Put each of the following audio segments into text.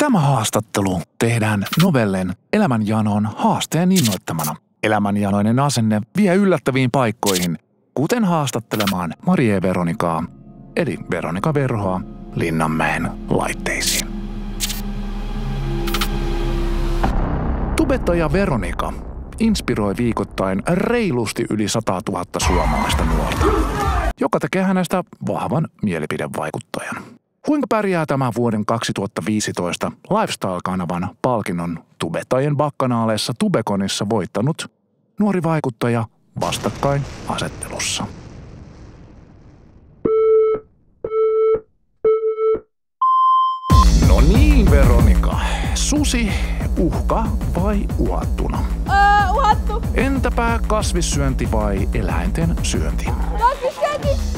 Tämä haastattelu tehdään Novellen Elämänjanon haasteen innoittamana. Elämänjanoinen asenne vie yllättäviin paikkoihin, kuten haastattelemaan Marie Veronikaa, eli Veronika Verhoa, Linnanmäen laitteisiin. Tubettaja Veronika inspiroi viikoittain reilusti yli 100 000 suomalaista nuorta, joka tekee hänestä vahvan mielipidevaikuttajan. Kuinka pärjää tämän vuoden 2015 Lifestyle-kanavan palkinnon tubettajien bakkanaaleissa Tubeconissa voittanut nuori vaikuttaja vastakkainasettelussa? No niin, Veronika. Susi, uhka vai uhattuna? Uhattu. Entäpä kasvissyönti vai eläinten syönti? Kasvissyönti.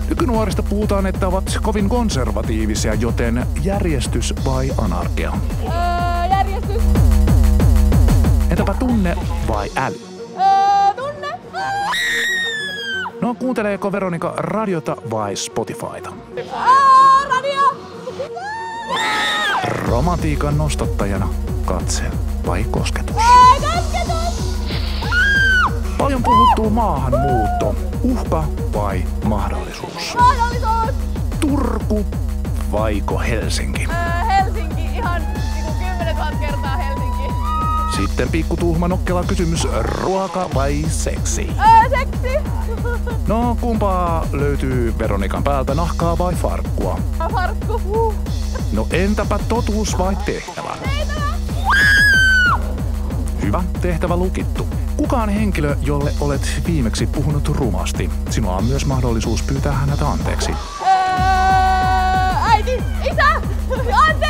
Nykynuorista puhutaan, että ovat kovin konservatiivisia, joten järjestys vai anarkia? Järjestys. Entäpä tunne vai äly? Tunne. No, kuunteleeko Veronika radiota vai Spotifyta? Radio. Romantiikan nostattajana katse vai kosketus? Kosketus. Paljon puhuttuu maahanmuutto. Uhka vai mahdollisuus? Mahdollisuus. Turku vaiko Helsinki? Helsinki. Ihan 10 000 kertaa Helsinki. Sitten pikku tuhma nokkela kysymys. Ruoka vai seksi? Seksi. No, kumpaa löytyy Veronikan päältä, nahkaa vai farkkua? Farkku. No, entäpä totuus vai tehtävä? Hyvä, tehtävä lukittu. Kuka on henkilö, jolle olet viimeksi puhunut rumasti? Sinulla on myös mahdollisuus pyytää häneltä anteeksi. Äiti. Isä. Anteeksi.